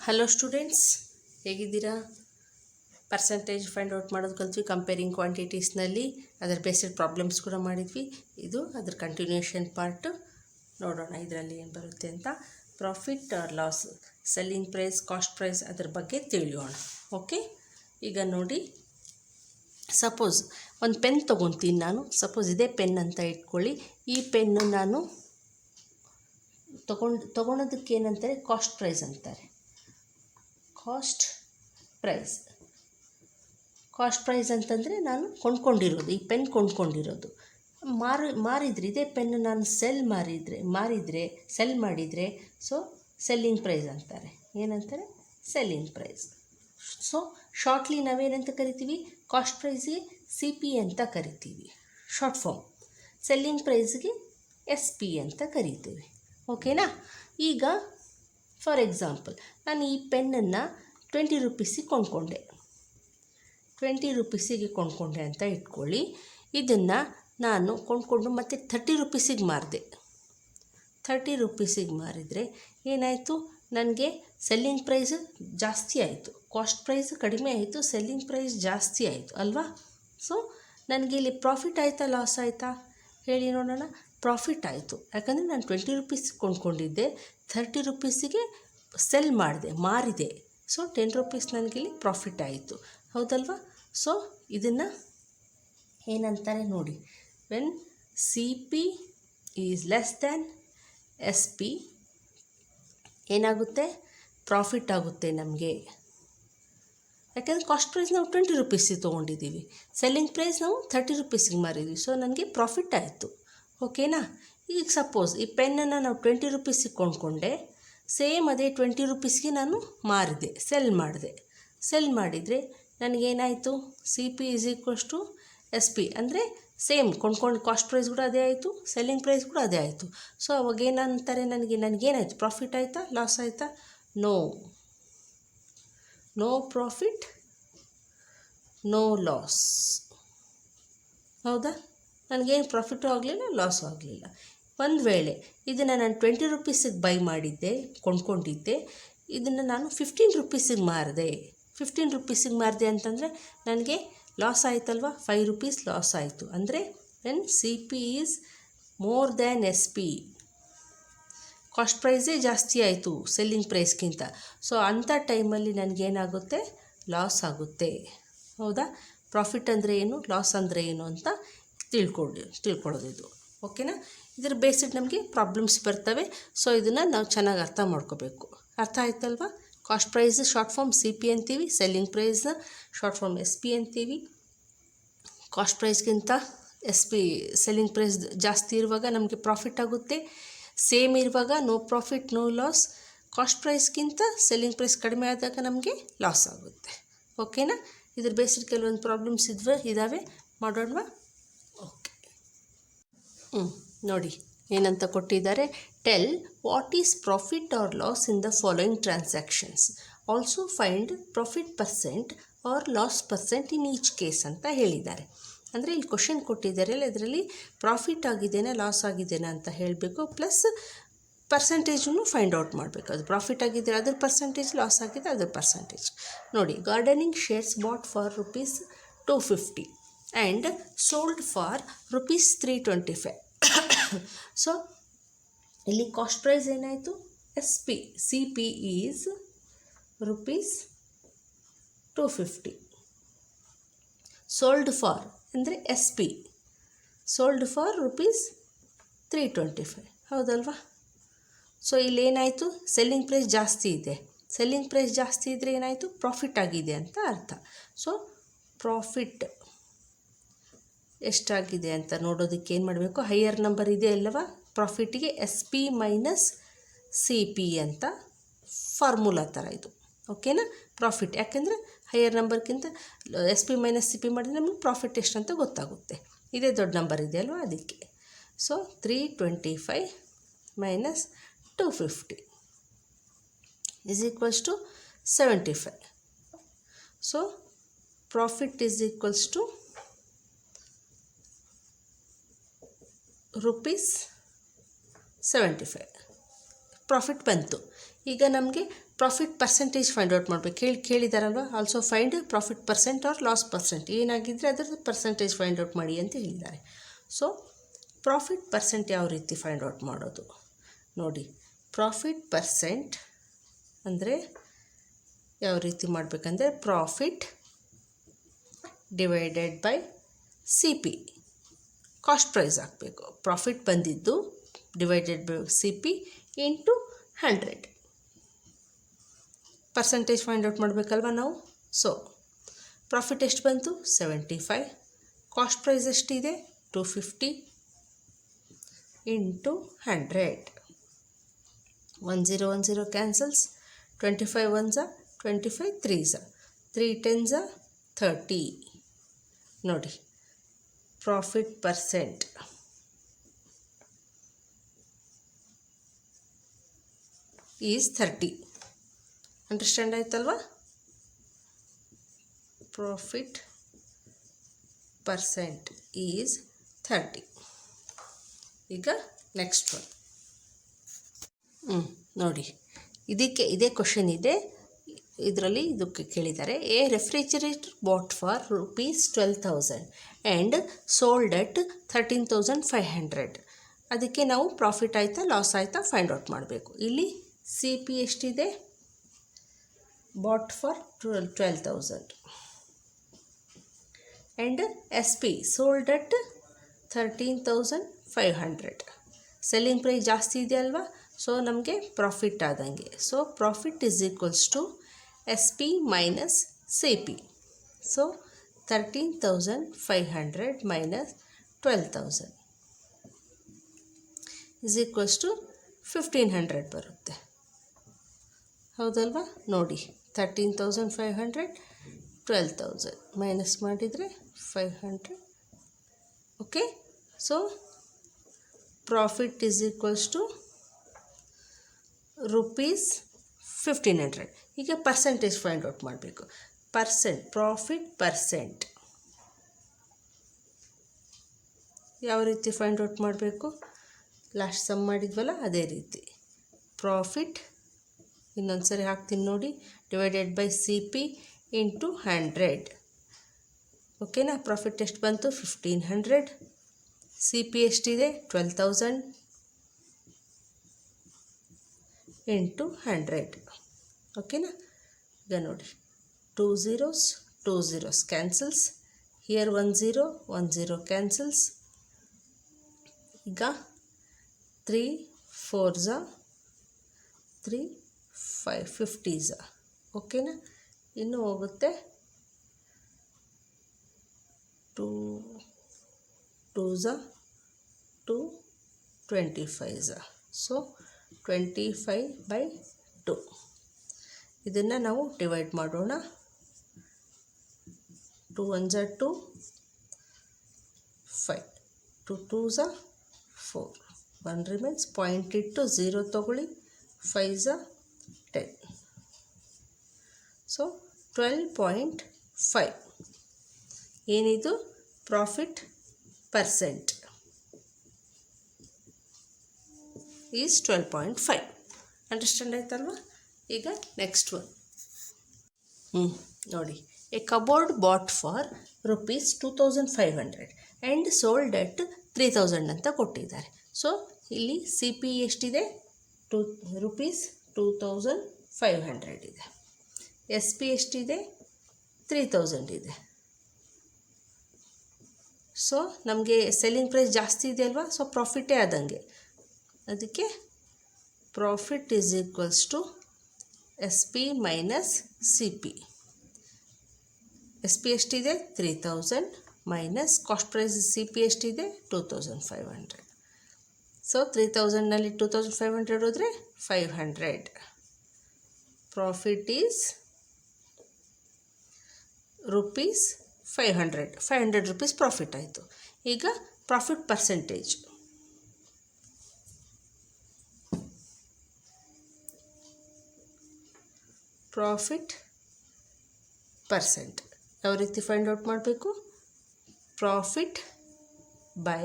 Hello students, ಹೇಗಿದ್ದೀರಾ? Percentage find out ಮಾಡೋದು ಕಲ್ತ್ವಿ. Comparing ಕ್ವಾಂಟಿಟೀಸ್ನಲ್ಲಿ ಅದರ ಬೇಸಿಕ್ ಪ್ರಾಬ್ಲಮ್ಸ್ ಕೂಡ ಮಾಡಿದ್ವಿ. ಇದು ಅದರ ಕಂಟಿನ್ಯೂಷನ್ ಪಾರ್ಟು. ನೋಡೋಣ ಇದರಲ್ಲಿ ಏನು ಬರುತ್ತೆ ಅಂತ. Profit or loss, selling price, cost price ಅದರ ಬಗ್ಗೆ ತಿಳಿಯೋಣ. ಓಕೆ, ಈಗ ನೋಡಿ, ಸಪೋಸ್ ಒಂದು ಪೆನ್ ತೊಗೊತೀನಿ ನಾನು. ಸಪೋಸ್ ಇದೇ ಪೆನ್ ಅಂತ ಇಟ್ಕೊಳ್ಳಿ. ಈ ಪೆನ್ನು ನಾನು ತೊಗೊಳೋದಕ್ಕೆ ಏನಂತಾರೆ? ಕಾಸ್ಟ್ ಪ್ರೈಸ್ ಅಂತಾರೆ. ಕಾಸ್ಟ್ ಪ್ರೈಸ್ ಅಂತಂದರೆ ನಾನು ಕೊಂಡ್ಕೊಂಡಿರೋದು, ಈ ಪೆನ್ ಕೊಂಡ್ಕೊಂಡಿರೋದು. ಮಾರಿದರೆ ಇದೇ ಪೆನ್ ನಾನು ಸೆಲ್ ಮಾಡಿದರೆ ಸೊ ಸೆಲ್ಲಿಂಗ್ ಪ್ರೈಸ್ ಅಂತಾರೆ. ಏನಂತಾರೆ? Selling price. ಸೊ ಶಾರ್ಟ್ಲಿ ನಾವೇನಂತ ಕರಿತೀವಿ? ಕಾಸ್ಟ್ ಪ್ರೈಸ್ಗೆ CP ಅಂತ ಕರಿತೀವಿ, ಶಾರ್ಟ್ ಫಾರ್ಮ್. ಸೆಲ್ಲಿಂಗ್ ಪ್ರೈಸ್ಗೆ SP ಅಂತ ಕರಿತೀವಿ. ಓಕೆನಾ? ಈಗ ಫಾರ್ ಎಕ್ಸಾಂಪಲ್, ನಾನು ಈ ಪೆನ್ನನ್ನು 20 ರೂಪೀಸಿಗೆ ಕೊಂಡ್ಕೊಂಡೆ. 20 ರೂಪೀಸಿಗೆ ಕೊಂಡ್ಕೊಂಡೆ ಅಂತ ಇಟ್ಕೊಳ್ಳಿ. ಇದನ್ನು ನಾನು ಕೊಂಡ್ಕೊಂಡು ಮತ್ತೆ 30 ರೂಪೀಸಿಗೆ ಮಾರಿದೆ. 30 ರೂಪೀಸಿಗೆ ಮಾರಿದರೆ ಏನಾಯಿತು? ನನಗೆ ಸೆಲ್ಲಿಂಗ್ ಪ್ರೈಸ್ ಜಾಸ್ತಿ ಆಯಿತು. ಕಾಸ್ಟ್ ಪ್ರೈಸ್ ಕಡಿಮೆ ಆಯಿತು, ಸೆಲ್ಲಿಂಗ್ ಪ್ರೈಸ್ ಜಾಸ್ತಿ ಆಯಿತು ಅಲ್ವಾ? ಸೊ ನನಗೆ ಇಲ್ಲಿ ಪ್ರಾಫಿಟ್ ಆಯಿತಾ, ಲಾಸ್ ಆಯಿತಾ ಹೇಳಿ ನೋಡೋಣ? ಪ್ರಾಫಿಟ್ ಆಯಿತು. ಯಾಕಂದರೆ ನಾನು 20 ರೂಪೀಸಿಗೆ ಕೊಂಡ್ಕೊಂಡಿದ್ದೆ, 30 ರೂಪೀಸಿಗೆ ಮಾರಿದೆ. ಸೊ 10 ರೂಪೀಸ್ ನನಗಿಲ್ಲಿ ಪ್ರಾಫಿಟ್ ಆಯಿತು, ಹೌದಲ್ವಾ? ಸೊ ಇದನ್ನು ಏನಂತಾರೆ ನೋಡಿ, when CP is less than SP ಏನಾಗುತ್ತೆ? ಪ್ರಾಫಿಟ್ ಆಗುತ್ತೆ ನಮಗೆ. ಯಾಕೆಂದರೆ ಕಾಸ್ಟ್ ಪ್ರೈಸ್ ನಾವು 20 ರೂಪೀಸಿಗೆ ತೊಗೊಂಡಿದ್ದೀವಿ, ಸೆಲ್ಲಿಂಗ್ ಪ್ರೈಸ್ ನಾವು 30 ರೂಪೀಸಿಗೆ ಮಾರಿದ್ವಿ. ಸೊ ನನಗೆ ಪ್ರಾಫಿಟ್ ಆಯಿತು. ಓಕೆನಾ? ಈಗ ಸಪೋಸ್ ಈ ಪೆನ್ನನ್ನು ನಾವು 20 ರೂಪೀಸಿಗೆ ಕೊಂಡ್ಕೊಂಡೆ, ಸೇಮ್ ಅದೇ 20 ರೂಪೀಸ್ಗೆ ನಾನು ಮಾರಿದೆ, ಸೆಲ್ ಮಾಡಿದರೆ ನನಗೇನಾಯಿತು? CP is equals to SP. ಅಂದರೆ ಸೇಮ್ ಕೊಂಡ್ಕೊಂಡು ಕಾಸ್ಟ್ ಪ್ರೈಸ್ ಕೂಡ ಅದೇ ಆಯಿತು, ಸೆಲ್ಲಿಂಗ್ ಪ್ರೈಸ್ ಕೂಡ ಅದೇ ಆಯಿತು. ಸೊ ಅವಾಗ ಏನಂತಾರೆ? ನನಗೇನಾಯಿತು? ಪ್ರಾಫಿಟ್ ಆಯಿತಾ, ಲಾಸ್ ಆಯಿತಾ? No profit, no loss. ಹೌದಾ? ನನಗೇನು ಪ್ರಾಫಿಟು ಆಗಲಿಲ್ಲ, ಲಾಸು ಆಗಲಿಲ್ಲ. ಒಂದು ವೇಳೆ ಇದನ್ನು ನಾನು 20 ರೂಪೀಸಿಗೆ ಕೊಂಡ್ಕೊಂಡಿದ್ದೆ, ಇದನ್ನು ನಾನು 15 ರೂಪೀಸಿಗೆ ಮಾರಿದೆ. 15 ರೂಪೀಸಿಗೆ ಮಾರಿದೆ ಅಂತಂದರೆ ನನಗೆ ಲಾಸ್ ಆಯಿತಲ್ವ? 5 ರೂಪೀಸ್ ಲಾಸ್ ಆಯಿತು. ಅಂದರೆ when CP is more than SP, cost ಪ್ರೈಸೇ ಜಾಸ್ತಿ ಆಯಿತು ಸೆಲ್ಲಿಂಗ್ ಪ್ರೈಸ್ಗಿಂತ. ಸೊ ಅಂಥ ಟೈಮಲ್ಲಿ ನನಗೇನಾಗುತ್ತೆ? ಲಾಸ್ ಆಗುತ್ತೆ. ಹೌದಾ? ಪ್ರಾಫಿಟ್ ಅಂದರೆ ಏನು, ಲಾಸ್ ಅಂದರೆ ಏನು ಅಂತ ತಿಳ್ಕೊಳ್ಳೋದು ಇದು. ಓಕೆನಾ? ಇದರ ಬೇಸಿಕ್ ನಮಗೆ ಪ್ರಾಬ್ಲಮ್ಸ್ ಬರ್ತವೆ. ಸೊ ಇದನ್ನು ನಾವು ಚೆನ್ನಾಗಿ ಅರ್ಥ ಮಾಡ್ಕೋಬೇಕು. ಅರ್ಥ ಆಯ್ತಲ್ವ? Cost price short form CP ಅಂತೀವಿ, ಸೆಲ್ಲಿಂಗ್ ಪ್ರೈಸ್ನ ಶಾರ್ಟ್ ಫಾರ್ಮ್ SP ಅಂತೀವಿ. ಕಾಸ್ಟ್ ಪ್ರೈಸ್ಗಿಂತ ಸೆಲ್ಲಿಂಗ್ ಪ್ರೈಸ್ ಜಾಸ್ತಿ ಇರುವಾಗ ನಮಗೆ ಪ್ರಾಫಿಟ್ ಆಗುತ್ತೆ. ಸೇಮ್ ಇರುವಾಗ no profit, no loss. Cost ಪ್ರೈಸ್ಗಿಂತ ಸೆಲ್ಲಿಂಗ್ ಪ್ರೈಸ್ ಕಡಿಮೆ ಆದಾಗ ನಮಗೆ ಲಾಸ್ ಆಗುತ್ತೆ. ಓಕೆನಾ? ಇದ್ರ ಬೇಸಿಕ್ ಕೆಲವೊಂದು ಪ್ರಾಬ್ಲಮ್ಸ್ ಇದ್ದಾವೆ, ಮಾಡೋಣವಾ? ಓಕೆ, ನೋಡಿ ಏನಂತ ಕೊಟ್ಟಿದ್ದಾರೆ. Tell what is profit or loss in the following transactions. Also find profit percent or loss percent in each case ಅಂತ ಹೇಳಿದ್ದಾರೆ. ಅಂದರೆ ಇಲ್ಲಿ ಕ್ವಶನ್ ಕೊಟ್ಟಿದ್ದಾರೆ, ಇದರಲ್ಲಿ ಪ್ರಾಫಿಟ್ ಆಗಿದೆಯಾ, ಲಾಸ್ ಆಗಿದೆಯಾ ಅಂತ ಹೇಳಬೇಕು. ಪ್ಲಸ್ ಪರ್ಸೆಂಟೇಜನ್ನು ಫೈಂಡ್ ಔಟ್ ಮಾಡಬೇಕು. ಅದು ಪ್ರಾಫಿಟ್ ಆಗಿದ್ದರೆ ಅದರ ಪರ್ಸೆಂಟೇಜ್, ಲಾಸ್ ಆಗಿದೆ ಅದರ ಪರ್ಸೆಂಟೇಜ್. ನೋಡಿ, gardening shares bought for ₹250 and sold for ₹325. So ಇಲ್ಲಿ ಕಾಸ್ಟ್ ಪ್ರೈಸ್ ಏನಾಯಿತು? SP. CP is ₹250. Sold for ಅಂದರೆ SP, ಸೋಲ್ಡ್ ಫಾರ್ ₹325. ಹೌದಲ್ವಾ? ಸೊ ಇಲ್ಲೇನಾಯಿತು? ಸೆಲ್ಲಿಂಗ್ ಪ್ರೈಸ್ ಜಾಸ್ತಿ ಇದೆ. ಸೆಲ್ಲಿಂಗ್ ಪ್ರೈಸ್ ಜಾಸ್ತಿ ಇದ್ದರೆ ಏನಾಯಿತು? ಪ್ರಾಫಿಟ್ ಆಗಿದೆ ಅಂತ ಅರ್ಥ. ಸೊ ಪ್ರಾಫಿಟ್ ಎಷ್ಟಾಗಿದೆ ಅಂತ ನೋಡೋದಕ್ಕೆ ಏನು ಮಾಡಬೇಕು? ಹೈಯರ್ ನಂಬರ್ ಇದೆ ಅಲ್ಲವಾ? ಪ್ರಾಫಿಟ್ಟಿಗೆ SP ಮೈನಸ್ CP ಅಂತ ಫಾರ್ಮುಲಾ ಥರ ಇದು. ಓಕೆನಾ? ಪ್ರಾಫಿಟ್ ಯಾಕೆಂದರೆ ಹೈಯರ್ ನಂಬರ್ಗಿಂತ SP ಮೈನಸ್ CP ಮಾಡಿದರೆ ನಮಗೆ ಪ್ರಾಫಿಟ್ ಎಷ್ಟು ಅಂತ ಗೊತ್ತಾಗುತ್ತೆ. ಇದೇ ದೊಡ್ಡ ನಂಬರ್ ಇದೆ ಅಲ್ವಾ, ಅದಕ್ಕೆ. So 325 minus 250 is equals to 75. So profit is equals to ₹75. Profit ಬಂತು. ಈಗ ನಮಗೆ ಪ್ರಾಫಿಟ್ ಪರ್ಸೆಂಟೇಜ್ ಫೈಂಡ್ ಔಟ್ ಮಾಡಬೇಕು. ಕೇಳಿದಾರಲ್ವ, also find profit percent or loss percent, ಏನಾಗಿದ್ದರೆ ಅದರದ್ದು ಪರ್ಸೆಂಟೇಜ್ ಫೈಂಡ್ ಔಟ್ ಮಾಡಿ ಅಂತ ಹೇಳಿದ್ದಾರೆ. ಸೊ ಪ್ರಾಫಿಟ್ ಪರ್ಸೆಂಟ್ ಯಾವ ರೀತಿ ಫೈಂಡ್ ಔಟ್ ಮಾಡೋದು ನೋಡಿ. ಪ್ರಾಫಿಟ್ ಪರ್ಸೆಂಟ್ ಅಂದರೆ ಯಾವ ರೀತಿ ಮಾಡಬೇಕಂದ್ರೆ profit divided by C P, cost price ಹಾಕಬೇಕು. ಪ್ರಾಫಿಟ್ ಬಂದಿದ್ದು divided by C P into 100 percentage find out ಮಾಡಬೇಕಲ್ವ ನಾವು. ಸೊ ಪ್ರಾಫಿಟ್ ಎಷ್ಟು ಬಂತು 75, ಕಾಸ್ಟ್ ಪ್ರೈಸ್ ಎಷ್ಟಿದೆ 250 into 100. 1010 cancels, 25 1s 25, 3s 3 10s 30. ನೋಡಿ ಪ್ರಾಫಿಟ್ ಪರ್ಸೆಂಟ್ ಈಸ್ 30. ಅಂಡರ್ಸ್ಟ್ಯಾಂಡ್ ಆಯ್ತಲ್ವಾ. Profit percent is 30. ಈಗ ನೆಕ್ಸ್ಟ್ ಒನ್ ನೋಡಿ, ಇದೇ ಕ್ವಶನ್ ಇದೆ ಇದರಲ್ಲಿ. ಇದಕ್ಕೆ ಕೇಳಿದ್ದಾರೆ, a refrigerator bought for ₹12,000 and sold at 13,500. ಅದಕ್ಕೆ ನಾವು ಪ್ರಾಫಿಟ್ ಆಯಿತಾ ಲಾಸ್ ಆಯಿತಾ ಫೈಂಡ್ ಔಟ್ ಮಾಡಬೇಕು. ಇಲ್ಲಿ ಸಿ ಪಿ ಎಷ್ಟಿದೆ, bought for 12,000 and S P sold at 13,500. Selling price ಜಾಸ್ತಿ ಇದೆ ಅಲ್ವಾ, ಸೊ ನಮಗೆ ಪ್ರಾಫಿಟ್ ಆದಂಗೆ. So profit is equals to S P minus C P. So 13,500 minus 12,000 is equals to 1,500 ಬರುತ್ತೆ. ಹೌದಲ್ವಾ. ನೋಡಿ 13,500 12,000 ಮೈನಸ್ ಮಾಡಿದರೆ 500. Okay. So profit is equals to ₹1,500. ಈಗ ಪರ್ಸೆಂಟೇಜ್ ಫೈಂಡ್ ಔಟ್ ಮಾಡಬೇಕು. ಪ್ರಾಫಿಟ್ ಪರ್ಸೆಂಟ್ ಯಾವ ರೀತಿ ಫೈಂಡ್ ಔಟ್ ಮಾಡಬೇಕು, ಲಾಸ್ಟ್ ಸಮ್ ಮಾಡಿದ್ವಲ್ಲ ಅದೇ ರೀತಿ. ಪ್ರಾಫಿಟ್ ಇನ್ನೊಂದು ಸರಿ ಹಾಕ್ತೀನಿ ನೋಡಿ, divided by C P into 100. ಓಕೆನಾ. ಪ್ರಾಫಿಟ್ ಎಷ್ಟು ಬಂತು 1,500, ಸಿ ಪಿ ಎಷ್ಟಿದೆ 12,000 ಇಂಟು 100. ಓಕೆನಾ. ಈಗ ನೋಡಿ 2 zeros 2 zeros cancels, here 1 0 1 0 cancels. ಈಗ 3 4s 3 5 50s. ಓಕೆನಾ. ಇನ್ನು ಹೋಗುತ್ತೆ 2 2s 2 25s. ಸೊ 25/2. ಇದನ್ನು ನಾವು ಡಿವೈಡ್ ಮಾಡೋಣ. 2 1s 2 5 2 2s 4 1 ರಿಮೈನ್ಸ್. ಪಾಯಿಂಟ್ ಇಟ್ಟು 0 ತೊಗೊಳ್ಳಿ, 5s 10. ಸೊ 12.5 ಏನಿದು ಪ್ರಾಫಿಟ್ ಪರ್ಸೆಂಟ್ ಈಸ್ 12.5. ಅಂಡರ್ಸ್ಟ್ಯಾಂಡ್ ಆಯ್ತಲ್ವ. ಈಗ ನೆಕ್ಸ್ಟ್ ಒನ್ ನೋಡಿ, a cupboard bought for ₹2,500 and sold at 3,000 ಅಂತ ಕೊಟ್ಟಿದ್ದಾರೆ. ಸೊ ಇಲ್ಲಿ ಸಿ ಪಿ ಎಷ್ಟಿದೆ ₹2,500 ಇದೆ, ಎಸ್ ಪಿ ಎಷ್ಟಿದೆ 3,000 ಇದೆ. ಸೊ ನಮಗೆ ಸೆಲ್ಲಿಂಗ್ ಪ್ರೈಸ್ ಜಾಸ್ತಿ ಇದೆ ಅಲ್ವಾ, ಸೊ ಪ್ರಾಫಿಟೇ ಆದಂಗೆ. ಅದಕ್ಕೆ profit is equals to S P minus C P. S P ಎಷ್ಟಿದೆ 3,000 minus cost price C P ಎಷ್ಟಿದೆ 2,500. ಸೊ 3,000ನಲ್ಲಿ 2,500 ಹೋದರೆ 500. ಪ್ರಾಫಿಟ್ ಈಸ್ ₹500 ಪ್ರಾಫಿಟ್ ಆಯಿತು. ಈಗ ಪ್ರಾಫಿಟ್ ಪರ್ಸೆಂಟೇಜ್ ಯಾವ ರೀತಿ ಫೈಂಡ್ ಔಟ್ ಮಾಡಬೇಕು, profit by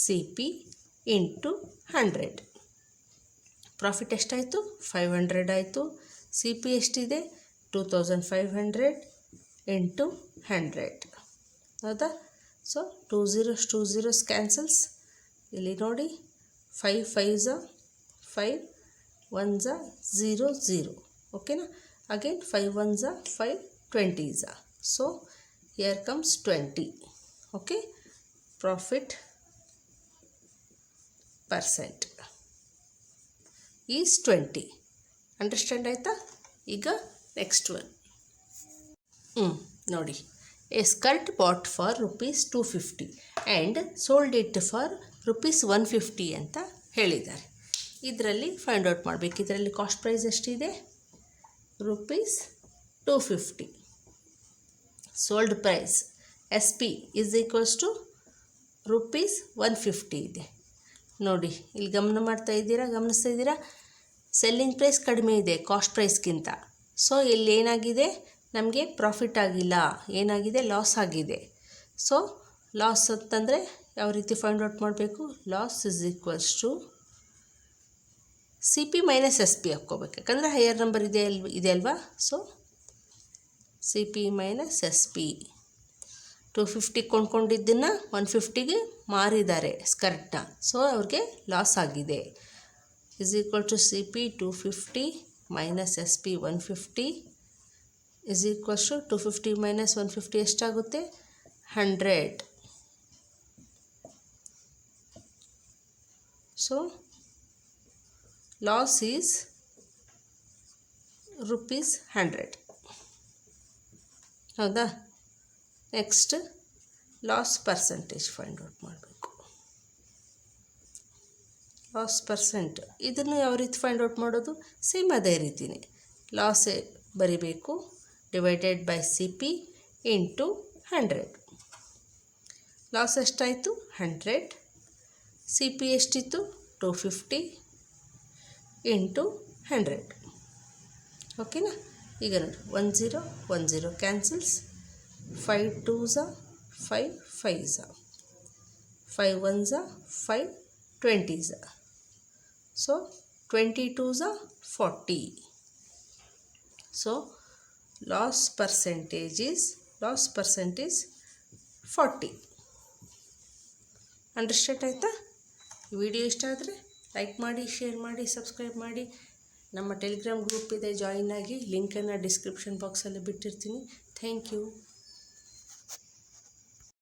C P into 100. Profit ಎಷ್ಟಾಯಿತು 500 ಆಯಿತು, ಸಿ ಪಿ ಎಷ್ಟಿದೆ 2500 ಇಂಟು 100 ಹೌದಾ. So 2 zeros cancels. ಇಲ್ಲಿ ನೋಡಿ 5 5s 5 1s 0 0. ಓಕೆನಾ. Again 5 1s 5 20s. So here comes 20. Okay. Profit percent is 20. Understand ಆಯಿತಾ. ಈಗ ನೆಕ್ಸ್ಟ್ ಒನ್ ನೋಡಿ. A skirt bought for ₹250 and sold it for ₹150 ಅಂತ ಹೇಳಿದ್ದಾರೆ. ಇದರಲ್ಲಿ ಫೈಂಡ್ ಔಟ್ ಮಾಡಬೇಕು. ಇದರಲ್ಲಿ ಕಾಸ್ಟ್ ಪ್ರೈಸ್ ಎಷ್ಟಿದೆ? ₹250. Sold price SP is equals to ₹150 ಇದೆ. ನೋಡಿ ಇಲ್ಲಿ ಗಮನಿಸ್ತಾ ಇದ್ದೀರಾ ಸೆಲ್ಲಿಂಗ್ ಪ್ರೈಸ್ ಕಡಿಮೆ ಇದೆ ಕಾಸ್ಟ್ ಪ್ರೈಸ್ಗಿಂತ. ಸೊ ಇಲ್ಲಿ ಏನಾಗಿದೆ, ನಮಗೆ ಪ್ರಾಫಿಟ್ ಆಗಿಲ್ಲ, ಏನಾಗಿದೆ, ಲಾಸ್ ಆಗಿದೆ. ಸೊ ಲಾಸ್ ಅಂತಂದರೆ ಯಾವ ರೀತಿ ಫೈಂಡ್ ಔಟ್ ಮಾಡಬೇಕು? Loss is equals to CP minus SP ಹಾಕ್ಕೋಬೇಕು, ಯಾಕಂದರೆ ಹೈಯರ್ ನಂಬರ್ ಇದೆ ಅಲ್ವಾ. So CP minus SP. 250 ಕೊಂಡ್ಕೊಂಡಿದ್ದನ್ನು 150ಗೆ ಮಾರಿದ್ದಾರೆ ಸ್ಕರ್ಟ್ನ. ಸೊ ಅವ್ರಿಗೆ ಲಾಸ್ ಆಗಿದೆ. Is equal to CP 250 minus SP 150 is equals to 250 minus 150 ಎಷ್ಟಾಗುತ್ತೆ? 100. So loss is ₹100. ಹೌದಾ. Next loss percentage find out ಮಾಡಬೇಕು. ಲಾಸ್ ಪರ್ಸೆಂಟ್ ಇದನ್ನು ಯಾವ ರೀತಿ ಫೈಂಡ್ ಔಟ್ ಮಾಡೋದು? ಸೇಮ್ ಅದೇ ರೀತಿಯೇ ಲಾಸ್ ಬರಿಬೇಕು, divided by CP into 100. Loss ಎಷ್ಟಾಯಿತು? 100. CP ಎಷ್ಟಿತ್ತು? 250 ಇಂಟು 100. ಓಕೆನಾ. ಈಗ ನೋಡಿ 1 0 1 0 cancels. 5 2s 5 5s 5 1s 5 20s. So 22s 40. So loss percentage is 40. Understand ಆಯಿತಾ. ವಿಡಿಯೋ ಇಷ್ಟ ಆದರೆ ಲೈಕ್ ಮಾಡಿ, ಶೇರ್ ಮಾಡಿ, ಸಬ್ಸ್ಕ್ರೈಬ್ ಮಾಡಿ. ನಮ್ಮ ಟೆಲಿಗ್ರಾಮ್ ಗ್ರೂಪ್ ಇದೆ, ಜಾಯಿನ್ ಆಗಿ. ಲಿಂಕನ್ನು ಡಿಸ್ಕ್ರಿಪ್ಷನ್ ಬಾಕ್ಸಲ್ಲಿ ಬಿಟ್ಟಿರ್ತೀನಿ. Thank you.